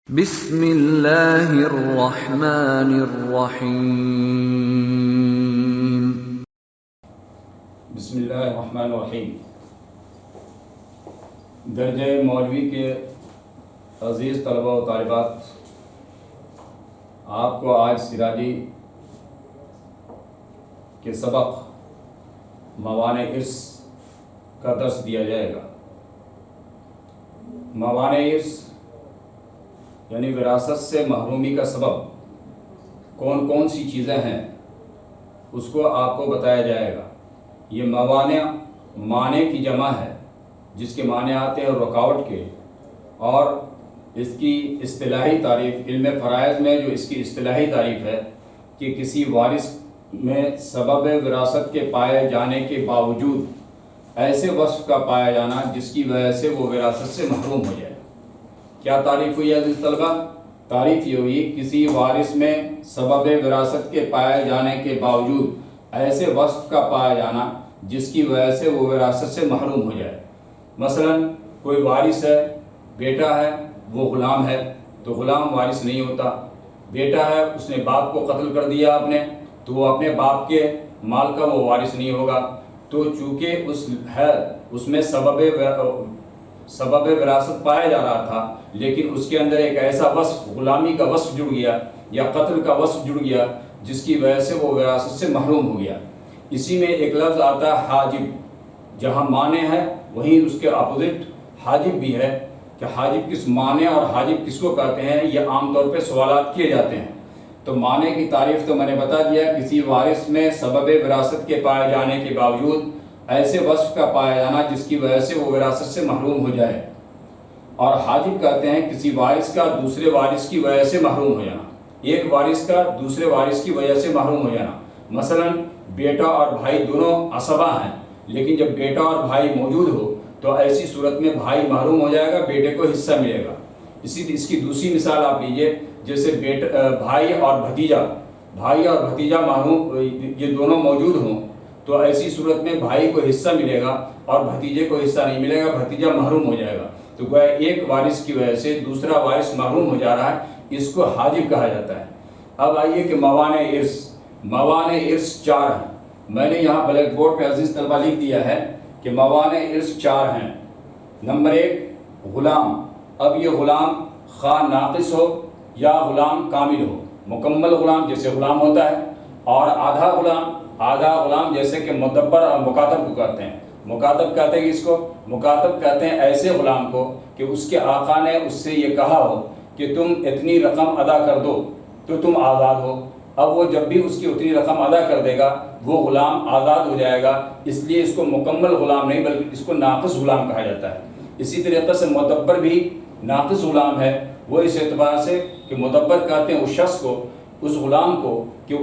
بسم اللہ الرحمن الرحیم۔ بسم اللہ الرحمن الرحیم۔ درجہ مولوی کے عزیز طلبہ و طالبات، آپ کو آج سراجی کے سبق موانع ارث کا درس دیا جائے گا۔ موانع ارث یعنی وراثت سے محرومی کا سبب کون کون سی چیزیں ہیں، اس کو آپ کو بتایا جائے گا۔ یہ موانع مانع کی جمع ہے، جس کے معنی آتے ہیں رکاوٹ کے، اور اس کی اصطلاحی تعریف علم فرائض میں جو اس کی اصطلاحی تعریف ہے کہ کسی وارث میں سبب وراثت کے پائے جانے کے باوجود ایسے وصف کا پایا جانا جس کی وجہ سے وہ وراثت سے محروم ہو جائے۔ کیا تعریف ہوئی عزیز طلبہ؟ تعریف یہ ہوئی کسی وارث میں سبب وراثت کے پائے جانے کے باوجود ایسے وصف کا پایا جانا جس کی وجہ سے وہ وراثت سے محروم ہو جائے۔ مثلا کوئی وارث ہے، بیٹا ہے، وہ غلام ہے تو غلام وارث نہیں ہوتا۔ بیٹا ہے، اس نے باپ کو قتل کر دیا اپنے، تو وہ اپنے باپ کے مال کا وہ وارث نہیں ہوگا۔ تو چونکہ اس میں سبب وراثت پایا جا رہا تھا، لیکن اس کے اندر ایک ایسا وصف غلامی کا وصف جڑ گیا یا قتل کا وصف جڑ گیا جس کی وجہ سے وہ وراثت سے محروم ہو گیا۔ اسی میں ایک لفظ آتا ہے حاجب، جہاں مانع ہے وہیں اس کے اپوزٹ حاجب بھی ہے کہ حاجب کس مانع اور حاجب کس کو کہتے ہیں، یہ عام طور پہ سوالات کیے جاتے ہیں۔ تو مانع کی تعریف تو میں نے بتا دیا، کسی وارث میں سبب وراثت کے پائے جانے کے باوجود ایسے وصف کا پایا جانا جس کی وجہ سے وہ وراثت سے محروم ہو جائے۔ اور حاجب کہتے ہیں کسی وارث کا دوسرے وارث کی وجہ سے محروم ہو جانا، ایک وارث کا دوسرے وارث کی وجہ سے محروم ہو جانا۔ مثلا بیٹا اور بھائی دونوں عصبہ ہیں، لیکن جب بیٹا اور بھائی موجود ہو تو ایسی صورت میں بھائی محروم ہو جائے گا، بیٹے کو حصہ ملے گا۔ اس کی دوسری مثال آپ لیجئے، جیسے بھائی اور بھتیجا محروم، یہ دونوں موجود ہوں تو ایسی صورت میں بھائی کو حصہ ملے گا اور بھتیجے کو حصہ نہیں ملے گا، بھتیجا محروم ہو جائے گا۔ تو گویا ایک وارث کی وجہ سے دوسرا وارث محروم ہو جا رہا ہے، اس کو حاجب کہا جاتا ہے۔ اب آئیے کہ موانع ارث 4 ہیں۔ میں نے یہاں بلیک بورڈ پہ عزیز طلبہ لکھ دیا ہے کہ موانع ارث 4 ہیں۔ نمبر 1 غلام۔ اب یہ غلام خواہ ناقص ہو یا غلام کامل ہو، مکمل غلام جیسے غلام ہوتا ہے، اور آدھا غلام جیسے کہ مدبر اور مکاتب کو کہتے ہیں۔ مکاتب کہتے ہیں اس کو، مکاتب کہتے ہیں ایسے غلام کو کہ اس کے آقا نے اس سے یہ کہا ہو کہ تم اتنی رقم ادا کر دو تو تم آزاد ہو۔ اب وہ جب بھی اس کی اتنی رقم ادا کر دے گا وہ غلام آزاد ہو جائے گا، اس لیے اس کو مکمل غلام نہیں بلکہ اس کو ناقص غلام کہا جاتا ہے۔ اسی طریقے سے مدبر بھی ناقص غلام ہے، وہ اس اعتبار سے کہ مدبر کہتے ہیں اس شخص کو، اس غلام کو کہ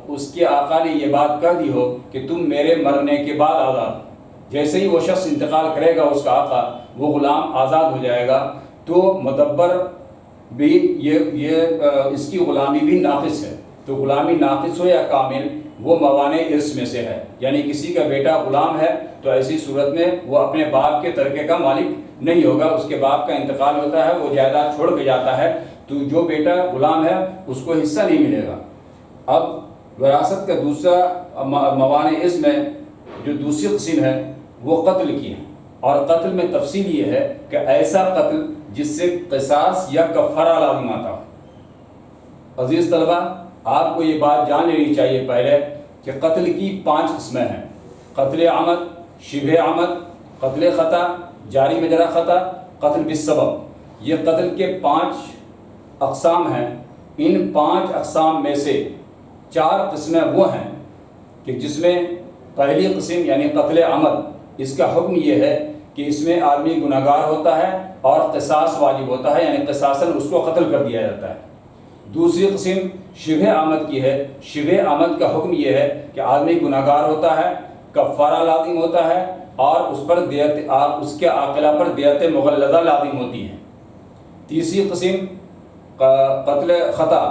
اس کے آقا نے یہ بات کہہ دی ہو کہ تم میرے مرنے کے بعد آزاد، جیسے ہی وہ شخص انتقال کرے گا اس کا آقا، وہ غلام آزاد ہو جائے گا۔ تو مدبر بھی یہ اس کی غلامی بھی ناقص ہے۔ تو غلامی ناقص ہو یا کامل، وہ موانع ارث میں سے ہے۔ یعنی کسی کا بیٹا غلام ہے تو ایسی صورت میں وہ اپنے باپ کے ترکے کا مالک نہیں ہوگا، اس کے باپ کا انتقال ہوتا ہے، وہ جائیداد چھوڑ کے جاتا ہے، تو جو بیٹا غلام ہے اس کو حصہ نہیں ملے گا۔ اب وراثت کا دوسرا موانع ارث میں جو دوسری قسم ہے وہ قتل کی ہے، اور قتل میں تفصیل یہ ہے کہ ایسا قتل جس سے قصاص یا کفارہ لازم آتا ہو۔ عزیز طلبہ، آپ کو یہ بات جان لینی چاہیے پہلے کہ قتل کی 5 قسمیں ہیں: قتل عمد، شبہ عمد، قتل خطا، جاری مجرا خطا، قتل بالسبب۔ یہ قتل کے 5 اقسام ہیں۔ ان 5 اقسام میں سے 4 قسمیں وہ ہیں کہ جس میں پہلی قسم یعنی قتل عمد، اس کا حکم یہ ہے کہ اس میں آدمی گناہگار ہوتا ہے اور قصاص واجب ہوتا ہے، یعنی قصاصاً اس کو قتل کر دیا جاتا ہے۔ دوسری قسم شبہ عمد کی ہے۔ شبہ عمد کا حکم یہ ہے کہ آدمی گناہگار ہوتا ہے، کفارہ لازم ہوتا ہے، اور اس کے عاقلہ پر دیت مغلظہ لازم ہوتی ہے۔ تیسری قسم قتل خطا،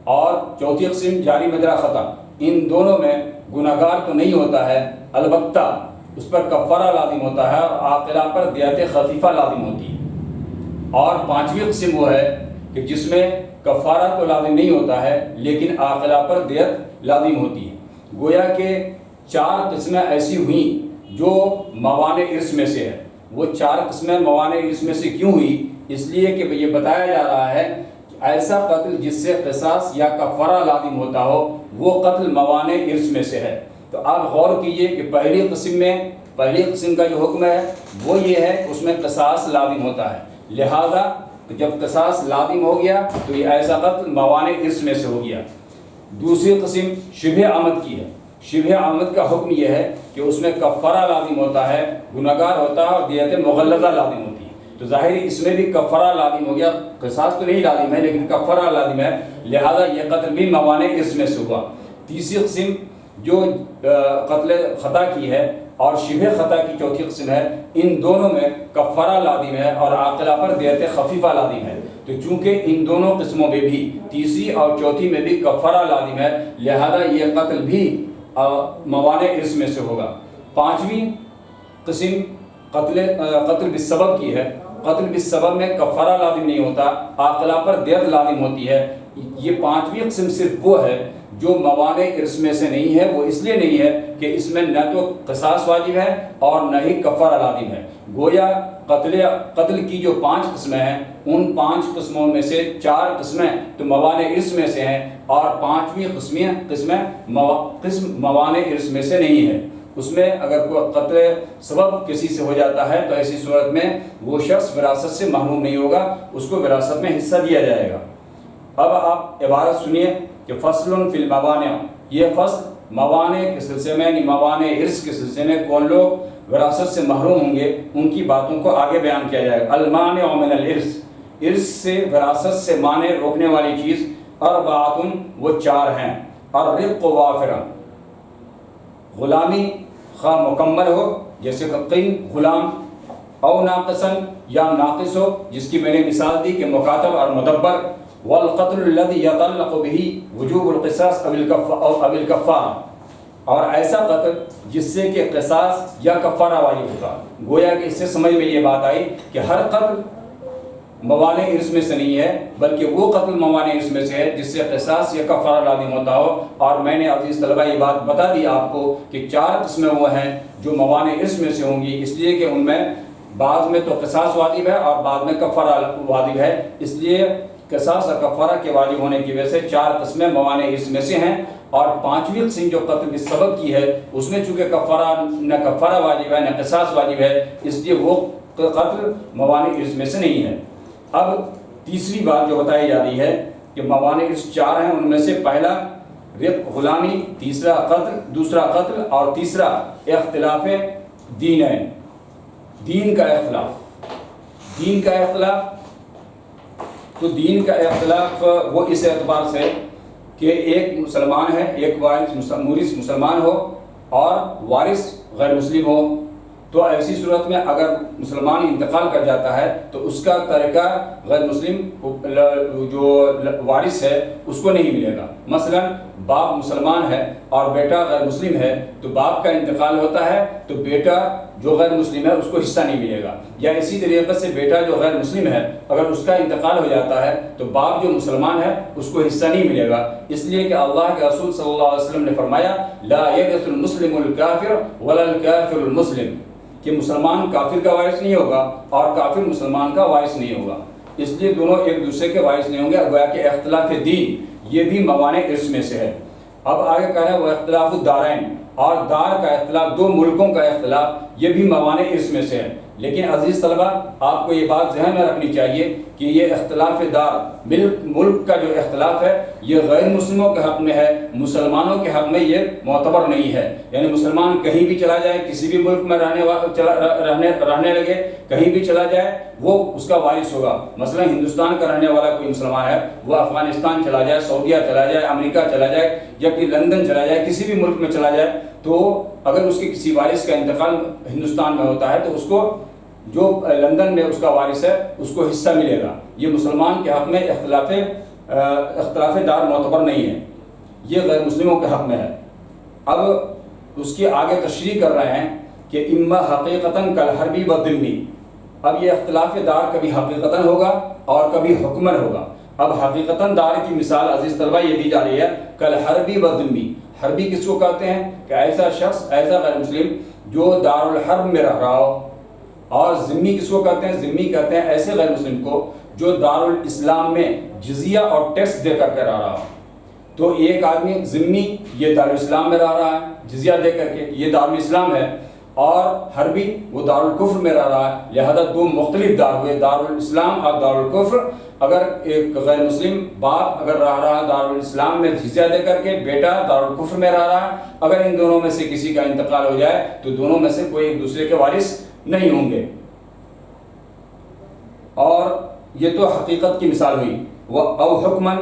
اور چوتھی قسم جاری مجرا خطا۔ ان دونوں میں گناہگار تو نہیں ہوتا ہے، البتہ اس پر کفارہ لازم ہوتا ہے اور عاقلہ پر دیت خفیفہ لازم ہوتی ہے۔ اور 5ویں قسم وہ ہے کہ جس میں کفارہ تو لازم نہیں ہوتا ہے لیکن عاقلہ پر دیت لازم ہوتی ہے۔ گویا کہ 4 قسمیں ایسی ہوئیں جو موانع ارث میں سے ہے۔ وہ 4 قسمیں موانع ارث میں سے کیوں ہوئی؟ اس لیے کہ یہ بتایا جا رہا ہے کہ ایسا قتل جس سے قصاص یا کفارہ لازم ہوتا ہو وہ قتل موانع ارث میں سے ہے۔ تو آپ غور کیجئے کہ پہلی قسم کا جو حکم ہے وہ یہ ہے کہ اس میں قصاص لازم ہوتا ہے، لہذا جب قصاص لازم ہو گیا تو یہ ایسا قتل موانع ارث میں سے ہو گیا۔ دوسری قسم شبہ عمد کی ہے۔ شبہ عمد کا حکم یہ ہے کہ اس میں کفارہ لازم ہوتا ہے، گنہگار ہوتا ہے اور دیت مغلظہ لازم ہوتی ہے۔ تو ظاہر اس میں بھی کفارہ لازم ہو گیا، قصاص تو نہیں لازم ہے لیکن کفارہ لازم ہے، لہذا یہ قتل بھی موانع ارث میں سے ہوا۔ تیسری قسم جو قتل خطا کی ہے اور شبہ خطا کی چوتھی قسم ہے، ان دونوں میں کفارہ لازم ہے اور عاقلہ پر دیت خفیفہ لازم ہے۔ تو چونکہ ان دونوں قسموں میں بھی تیسری اور چوتھی میں بھی کفارہ لازم ہے، لہذا یہ قتل بھی موانع ارث میں سے ہوگا۔ پانچویں قسم قتل بالسبب کی ہے۔ قتل بالسبب میں کفارہ لازم نہیں ہوتا، عاقلہ پر دیت لازم ہوتی ہے۔ یہ پانچویں قسم صرف وہ ہے جو موانع ارث میں سے نہیں ہے۔ وہ اس لیے نہیں ہے کہ اس میں نہ تو قصاص واجب ہے اور نہ ہی کفارہ لازم ہے۔ گویا قتل کی جو 5 قسمیں ہیں ان 5 قسموں میں سے 4 قسمیں تو موانع ارث میں سے ہیں اور 5ویں قسم موانع ارث میں سے نہیں ہے۔ اس میں اگر کوئی قتل سبب کسی سے ہو جاتا ہے تو ایسی صورت میں وہ شخص وراثت سے محروم نہیں ہوگا، اس کو وراثت میں حصہ دیا جائے گا۔ اب آپ عبارت سنیے کہ فصل فی الموانع، یہ فصل موانع کے سلسلے میں یعنی موانع ارث کے سلسلے میں کون لوگ وراثت سے محروم ہوں گے ان کی باتوں کو آگے بیان کیا جائے گا۔ المانع من الارث، ارث سے وراثت سے مانع روکنے والی چیز اربعۃ، وہ 4 ہیں۔ الرق وافرا، غلامی خواہ مکمل ہو جیسے قین غلام، او ناقصا یا ناقص ہو جس کی میں نے مثال دی کہ مکاتب اور مدبر، والقتل الذي يتعلق به وجوب القصاص او الکفارہ، اور ایسا قتل جس سے کہ قصاص یا کفارہ واجب ہوگا۔ گویا کہ اس سے سمجھ میں یہ بات آئی کہ ہر قتل موانع ارث میں سے نہیں ہے بلکہ وہ قتل موانع ارث میں سے ہے جس سے قصاص یا کفارہ لازم ہوتا ہو۔ اور میں نے عزیز طلبہ یہ بات بتا دی آپ کو کہ 4 قسمیں وہ ہیں جو موانع ارث میں سے ہوں گی، اس لیے کہ ان میں بعض میں تو قصاص واجب ہے اور بعض میں کفارہ واجب ہے، اس لیے قصاص اور کفارہ کے واجب ہونے کی وجہ سے 4 قسمیں موانع ارث میں سے ہیں۔ اور 5ویں قسم جو قتل بالسبب کی ہے اس میں چونکہ نہ کفارہ واجب ہے نہ قصاص واجب ہے، اس لیے وہ قتل موانع ارث میں سے نہیں ہے۔ اب تیسری بات جو بتائی جا رہی ہے کہ موانع ارث 4 ہیں، ان میں سے پہلا رق غلامی، تیسرا قتل، دوسرا قتل اور تیسرا اختلاف دینین، دین کا اختلاف۔ تو دین کا اختلاف وہ اس اعتبار سے کہ ایک مسلمان ہے، ایک وارث مورث مسلمان ہو اور وارث غیر مسلم ہو، تو ایسی صورت میں اگر مسلمان انتقال کر جاتا ہے تو اس کا ترکہ غیر مسلم جو وارث ہے اس کو نہیں ملے گا۔ مثلا باپ مسلمان ہے اور بیٹا غیر مسلم ہے، تو باپ کا انتقال ہوتا ہے تو بیٹا جو غیر مسلم ہے اس کو حصہ نہیں ملے گا۔ یا اسی طریقے سے بیٹا جو غیر مسلم ہے اگر اس کا انتقال ہو جاتا ہے تو باپ جو مسلمان ہے اس کو حصہ نہیں ملے گا، اس لیے کہ اللہ کے رسول صلی اللہ علیہ وسلم نے فرمایا لا یرث المسلم الکافر ولا الکافر المسلم، کہ مسلمان کافر کا وارث نہیں ہوگا اور کافر مسلمان کا وارث نہیں ہوگا، اس لیے دونوں ایک دوسرے کے وارث نہیں ہوں گے۔ گویا کہ اختلاف دین یہ بھی موانع ارث میں سے ہے۔ اب آگے کہہ رہے ہیں وہ اختلاف الدارین، اور دار کا اختلاف، 2 ملکوں کا اختلاف، یہ بھی موانع ارث میں سے ہے۔ لیکن عزیز طلبہ آپ کو یہ بات ذہن میں رکھنی چاہیے کہ یہ اختلاف دار ملک کا جو اختلاف ہے یہ غیر مسلموں کے حق میں ہے، مسلمانوں کے حق میں یہ معتبر نہیں ہے۔ یعنی مسلمان کہیں بھی چلا جائے، کسی بھی ملک میں رہنے لگے، کہیں بھی چلا جائے وہ اس کا وارث ہوگا۔ مثلا ہندوستان کا رہنے والا کوئی مسلمان ہے، وہ افغانستان چلا جائے، سعودیہ چلا جائے، امریکہ چلا جائے یا پھر لندن چلا جائے، کسی بھی ملک میں چلا جائے، تو اگر اس کے کسی وارث کا انتقال ہندوستان میں ہوتا ہے تو اس کو جو لندن میں اس کا وارث ہے اس کو حصہ ملے گا۔ یہ مسلمان کے حق میں اختلاف دار معتبر نہیں ہے، یہ غیر مسلموں کے حق میں ہے۔ اب اس کی آگے تشریح کر رہے ہیں کہ اما حقیقتاً کالحربی والذمی، اب یہ اختلاف دار کبھی حقیقتاً ہوگا اور کبھی حکمن ہوگا۔ اب حقیقتاً دار کی مثال عزیز طلبہ یہ دی جا رہی ہے کل حربی و ذمی. حربی کس کو کہتے ہیں کہ ایسا شخص، ایسا غیر مسلم جو دارالحرب میں رہ رہا ہو. اور ذمی کس کو کہتے ہیں؟ ذمی کہتے ہیں ایسے غیر مسلم کو جو دارالاسلام میں جزیہ اور ٹیکس دے کر رہ رہا ہو. تو ایک آدمی ذمی یہ دارالاسلام میں رہ رہا ہے جزیہ دے کر کے، یہ دارالاسلام ہے، اور حربی وہ دارالکفر میں رہ رہا ہے. لہذا دو مختلف دار ہوئے، دارالاسلام اور دارالکفر. اگر ایک غیر مسلم باپ اگر رہ رہا ہے دارالاسلام میں جزیہ دے کر کے، بیٹا دارالکفر میں رہ رہا ہے، اگر ان دونوں میں سے کسی کا انتقال ہو جائے تو دونوں میں سے کوئی ایک دوسرے کے وارث نہیں ہوں گے. اور یہ تو حقیقت کی مثال ہوئی. وہ او حکمن،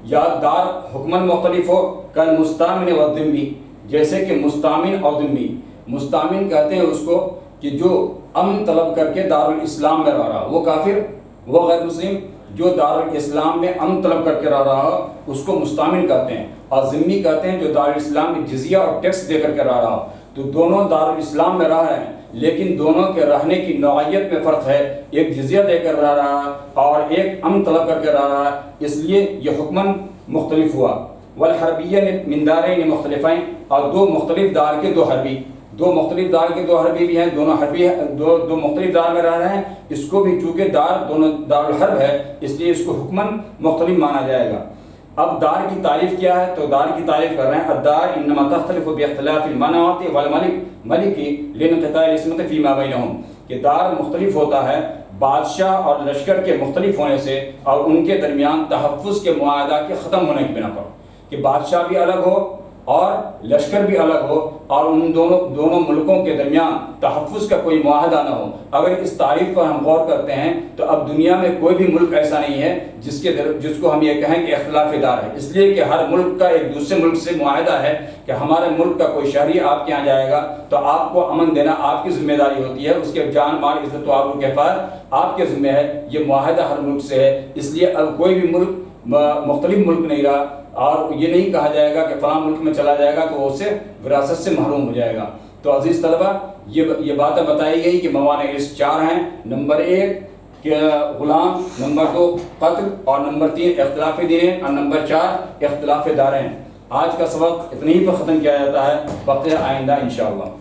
یا دار حکمن مختلف ہو، کل مستامن و ذمی، جیسے کہ مستامن اور ذمی. مستامن کہتے ہیں اس کو کہ جو امن طلب کر کے دارالاسلام میں رہ رہا، وہ کافر، وہ غیر مسلم جو دارالاسلام میں امن طلب کر کے رہ رہا ہو اس کو مستامن کہتے ہیں. اور ذمی کہتے ہیں جو دارالاسلام میں جزیہ اور ٹیکس دے کر کے رہ رہا ہو. تو دونوں دارالاسلام میں رہ رہے ہیں، لیکن دونوں کے رہنے کی نوعیت میں فرق ہے. ایک جزیہ دے کر رہ رہا ہے اور ایک امن طلب کر کے رہ رہا ہے، اس لیے یہ حکمن مختلف ہوا. والحربیین من دارین مختلفین، اور دو مختلف دار کے دو حربی، دو مختلف دار کے دو حربی بھی ہیں، دونوں حربی دو مختلف دار میں رہ رہے ہیں. اس کو بھی چونکہ دار دونوں دارالحرب ہے اس لیے اس کو حکمن مختلف مانا جائے گا. اب دار کی تعریف کیا ہے؟ تو دار کی تعریف کر رہے ہیں الدار انما تختلف باختلاف المناط والملک لانقطاع العصمت فيما بينهم، کہ دار مختلف ہوتا ہے بادشاہ اور لشکر کے مختلف ہونے سے اور ان کے درمیان تحفظ کے معاہدہ کے ختم ہونے کی بنا پر، کہ بادشاہ بھی الگ ہو اور لشکر بھی الگ ہو اور ان دونوں ملکوں کے درمیان تحفظ کا کوئی معاہدہ نہ ہو. اگر اس تعریف پر ہم غور کرتے ہیں تو اب دنیا میں کوئی بھی ملک ایسا نہیں ہے جس کو ہم یہ کہیں کہ اختلاف دار ہے، اس لیے کہ ہر ملک کا ایک دوسرے ملک سے معاہدہ ہے کہ ہمارے ملک کا کوئی شہری آپ کے یہاں جائے گا تو آپ کو امن دینا آپ کی ذمہ داری ہوتی ہے، اس کے جان مال عزت و آبرو کے حفاظت آپ کے ذمہ ہے. یہ معاہدہ ہر ملک سے ہے، اس لیے اب کوئی بھی ملک مختلف ملک نہیں رہا اور یہ نہیں کہا جائے گا کہ فلاں ملک میں چلا جائے گا تو وہ اسے وراثت سے محروم ہو جائے گا. تو عزیز طلبہ یہ باتیں بتائی گئی کہ موانع ارث 4 ہیں. نمبر 1 کہ غلام، نمبر 2 قتل، اور نمبر 3 اختلاف دینیں، اور نمبر 4 اختلاف دارین. آج کا سبق اتنی ہی پر ختم کیا جاتا ہے، وقت آئندہ انشاءاللہ.